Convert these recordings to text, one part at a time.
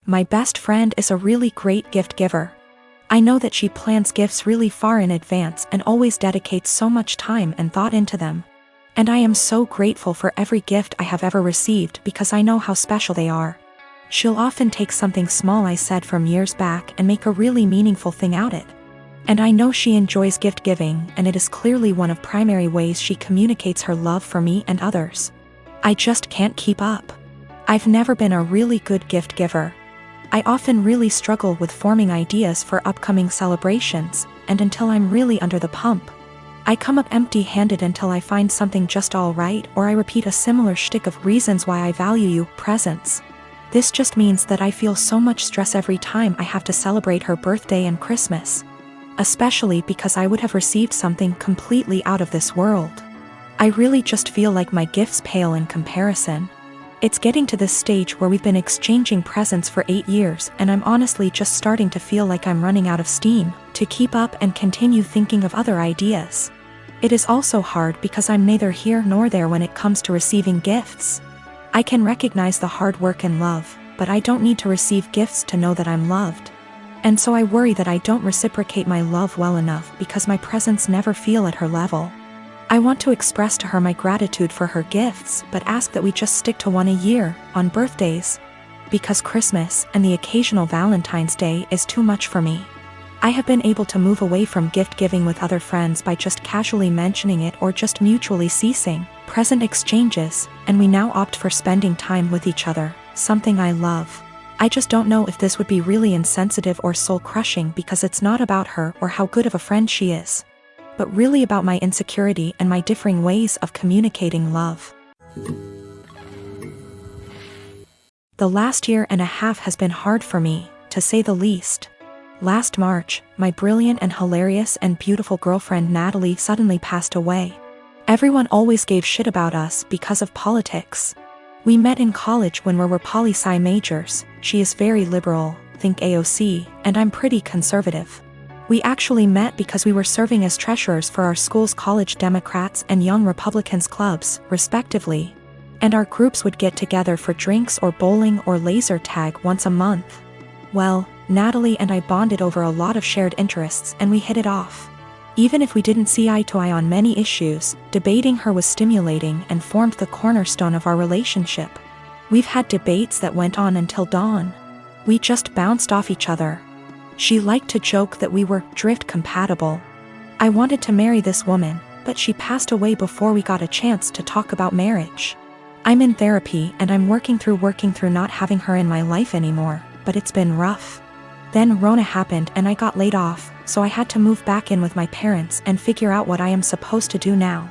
My best friend is a really great gift giver. I know that she plans gifts really far in advance and always dedicates so much time and thought into them. And I am so grateful for every gift I have ever received because I know how special they are. She'll often take something small I said from years back and make a really meaningful thing out of it. And I know she enjoys gift giving, and it is clearly one of primary ways she communicates her love for me and others. I just can't keep up. I've never been a really good gift giver. I often really struggle with forming ideas for upcoming celebrations, and until I'm really under the pump, I come up empty-handed until I find something just all right, or I repeat a similar shtick of reasons why I value you, presents. This just means that I feel so much stress every time I have to celebrate her birthday and Christmas. Especially because I would have received something completely out of this world. I really just feel like my gifts pale in comparison. It's getting to this stage where we've been exchanging presents for 8 years, and I'm honestly just starting to feel like I'm running out of steam to keep up and continue thinking of other ideas. It is also hard because I'm neither here nor there when it comes to receiving gifts. I can recognize the hard work and love, but I don't need to receive gifts to know that I'm loved. And so I worry that I don't reciprocate my love well enough because my presents never feel at her level. I want to express to her my gratitude for her gifts, but ask that we just stick to one a year, on birthdays. Because Christmas and the occasional Valentine's Day is too much for me. I have been able to move away from gift giving with other friends by just casually mentioning it or just mutually ceasing present exchanges, and we now opt for spending time with each other, something I love. I just don't know if this would be really insensitive or soul-crushing because it's not about her or how good of a friend she is, but really about my insecurity and my differing ways of communicating love. The last year and a half has been hard for me, to say the least. Last March, my brilliant and hilarious and beautiful girlfriend Natalie suddenly passed away. Everyone always gave shit about us because of politics. We met in college when we were poli-sci majors. She is very liberal, think AOC, and I'm pretty conservative. We actually met because we were serving as treasurers for our school's college Democrats and Young Republicans clubs, respectively. And our groups would get together for drinks or bowling or laser tag once a month. Well, Natalie and I bonded over a lot of shared interests and we hit it off. Even if we didn't see eye to eye on many issues, debating her was stimulating and formed the cornerstone of our relationship. We've had debates that went on until dawn. We just bounced off each other. She liked to joke that we were drift compatible. I wanted to marry this woman, but she passed away before we got a chance to talk about marriage. I'm in therapy and I'm working through not having her in my life anymore, but it's been rough. Then Rona happened and I got laid off, so I had to move back in with my parents and figure out what I am supposed to do now.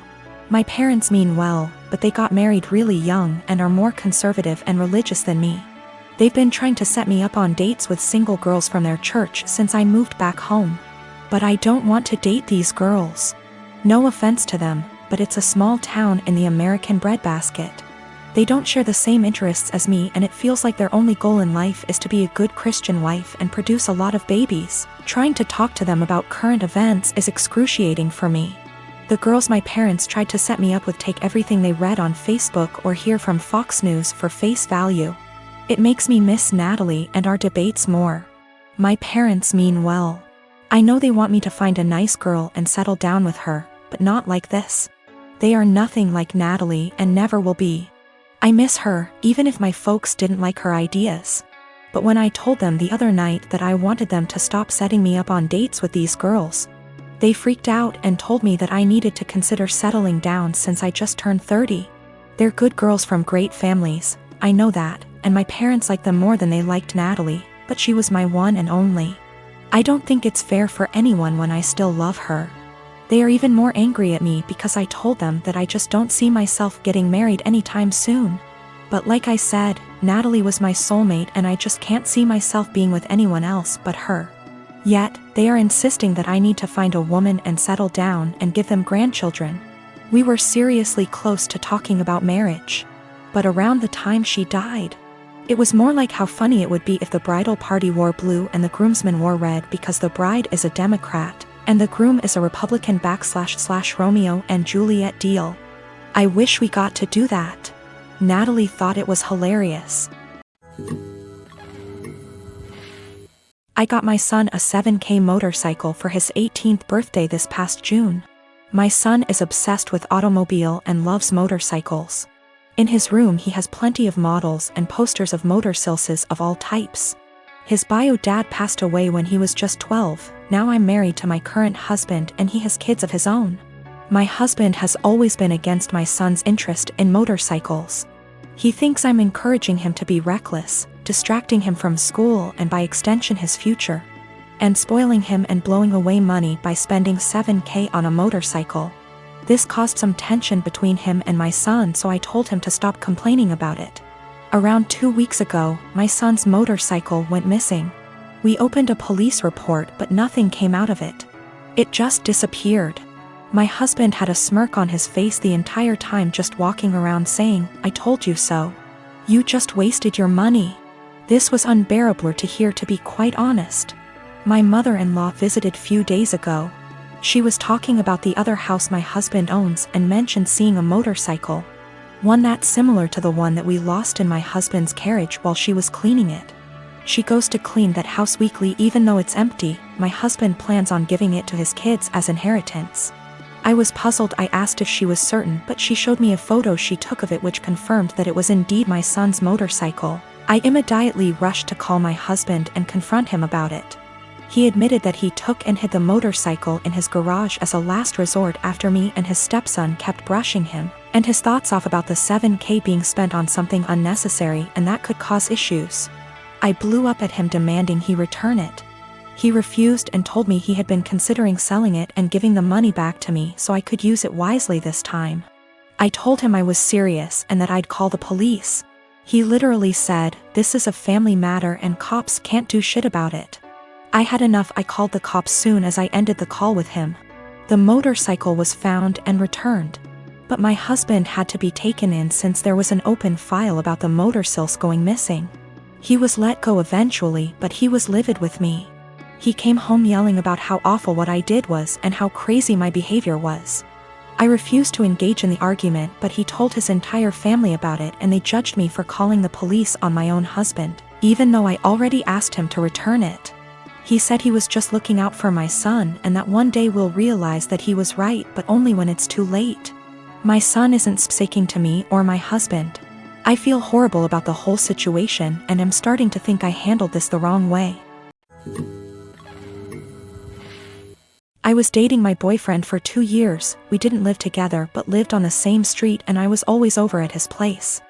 My parents mean well, but they got married really young and are more conservative and religious than me. They've been trying to set me up on dates with single girls from their church since I moved back home. But I don't want to date these girls. No offense to them, but it's a small town in the American breadbasket. They don't share the same interests as me and it feels like their only goal in life is to be a good Christian wife and produce a lot of babies. Trying to talk to them about current events is excruciating for me. The girls my parents tried to set me up with take everything they read on Facebook or hear from Fox News for face value. It makes me miss Natalie and our debates more. My parents mean well. I know they want me to find a nice girl and settle down with her, but not like this. They are nothing like Natalie and never will be. I miss her, even if my folks didn't like her ideas. But when I told them the other night that I wanted them to stop setting me up on dates with these girls, they freaked out and told me that I needed to consider settling down since I just turned 30. They're good girls from great families, I know that, and my parents like them more than they liked Natalie, but she was my one and only. I don't think it's fair for anyone when I still love her. They are even more angry at me because I told them that I just don't see myself getting married anytime soon. But like I said, Natalie was my soulmate and I just can't see myself being with anyone else but her. Yet, they are insisting that I need to find a woman and settle down and give them grandchildren. We were seriously close to talking about marriage. But around the time she died, it was more like how funny it would be if the bridal party wore blue and the groomsmen wore red because the bride is a Democrat, and the groom is a Republican / Romeo and Juliet deal. I wish we got to do that. Natalie thought it was hilarious. I got my son a 7K motorcycle for his 18th birthday this past June. My son is obsessed with automobile and loves motorcycles. In his room he has plenty of models and posters of motorcycles of all types. His bio dad passed away when he was just 12, now I'm married to my current husband and he has kids of his own. My husband has always been against my son's interest in motorcycles. He thinks I'm encouraging him to be reckless, distracting him from school and by extension his future, and spoiling him and blowing away money by spending 7K on a motorcycle. This caused some tension between him and my son, so I told him to stop complaining about it. Around 2 weeks ago, my son's motorcycle went missing. We opened a police report but nothing came out of it. It just disappeared. My husband had a smirk on his face the entire time, just walking around saying, "I told you so. You just wasted your money." This was unbearable to hear, to be quite honest. My mother-in-law visited few days ago. She was talking about the other house my husband owns and mentioned seeing a motorcycle. One that's similar to the one that we lost in my husband's carriage while she was cleaning it. She goes to clean that house weekly even though it's empty. My husband plans on giving it to his kids as inheritance. I was puzzled. I asked if she was certain, but she showed me a photo she took of it which confirmed that it was indeed my son's motorcycle. I immediately rushed to call my husband and confront him about it. He admitted that he took and hid the motorcycle in his garage as a last resort after me and his stepson kept brushing him and his thoughts off about the 7K being spent on something unnecessary and that could cause issues. I blew up at him demanding he return it. He refused and told me he had been considering selling it and giving the money back to me so I could use it wisely this time. I told him I was serious and that I'd call the police. He literally said, "This is a family matter and cops can't do shit about it." I had enough. I called the cops soon as I ended the call with him. The motorcycle was found and returned. But my husband had to be taken in since there was an open file about the motorcycles going missing. He was let go eventually, but he was livid with me. He came home yelling about how awful what I did was and how crazy my behavior was. I refused to engage in the argument, but he told his entire family about it and they judged me for calling the police on my own husband, even though I already asked him to return it. He said he was just looking out for my son and that one day we'll realize that he was right, but only when it's too late. My son isn't speaking to me or my husband. I feel horrible about the whole situation and am starting to think I handled this the wrong way. I was dating my boyfriend for 2 years. We didn't live together but lived on the same street and I was always over at his place.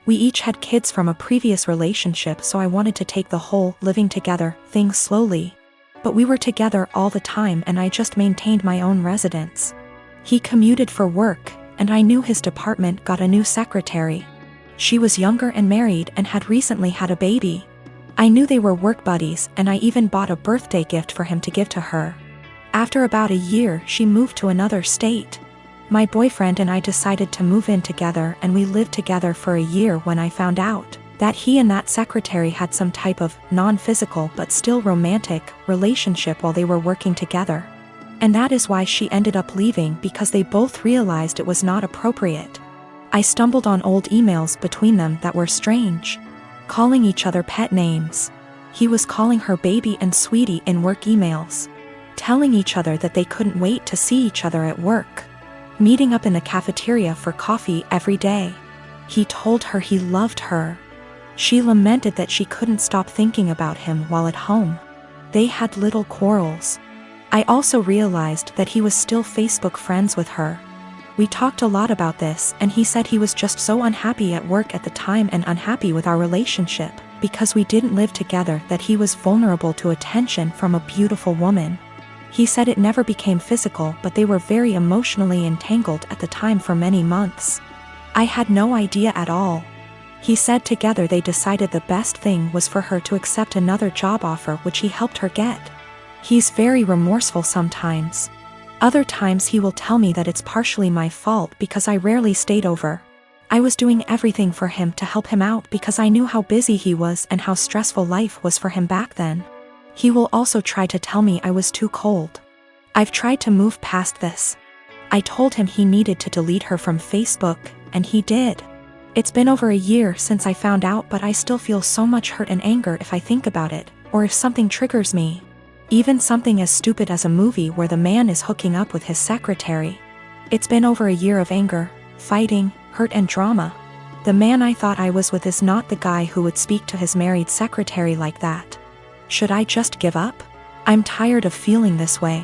We each had kids from a previous relationship, so I wanted to take the whole living together thing slowly. But we were together all the time and I just maintained my own residence. He commuted for work and I knew his department got a new secretary. She was younger and married and had recently had a baby. I knew they were work buddies and I even bought a birthday gift for him to give to her. After about a year, she moved to another state. My boyfriend and I decided to move in together and we lived together for a year when I found out that he and that secretary had some type of non-physical but still romantic relationship while they were working together. And that is why she ended up leaving, because they both realized it was not appropriate. I stumbled on old emails between them that were strange, calling each other pet names. He was calling her baby and sweetie in work emails, telling each other that they couldn't wait to see each other at work, meeting up in the cafeteria for coffee every day. He told her he loved her. She lamented that she couldn't stop thinking about him while at home. They had little quarrels. I also realized that he was still Facebook friends with her. We talked a lot about this and he said he was just so unhappy at work at the time and unhappy with our relationship because we didn't live together, that he was vulnerable to attention from a beautiful woman. He said it never became physical, but they were very emotionally entangled at the time for many months. I had no idea at all. He said together they decided the best thing was for her to accept another job offer, which he helped her get. He's very remorseful sometimes. Other times he will tell me that it's partially my fault because I rarely stayed over. I was doing everything for him to help him out because I knew how busy he was and how stressful life was for him back then. He will also try to tell me I was too cold. I've tried to move past this. I told him he needed to delete her from Facebook, and he did. It's been over a year since I found out, but I still feel so much hurt and anger if I think about it. Or if something triggers me. Even something as stupid as a movie where the man is hooking up with his secretary. It's been over a year of anger, fighting, hurt and drama. The man I thought I was with is not the guy who would speak to his married secretary like that. Should I just give up? I'm tired of feeling this way.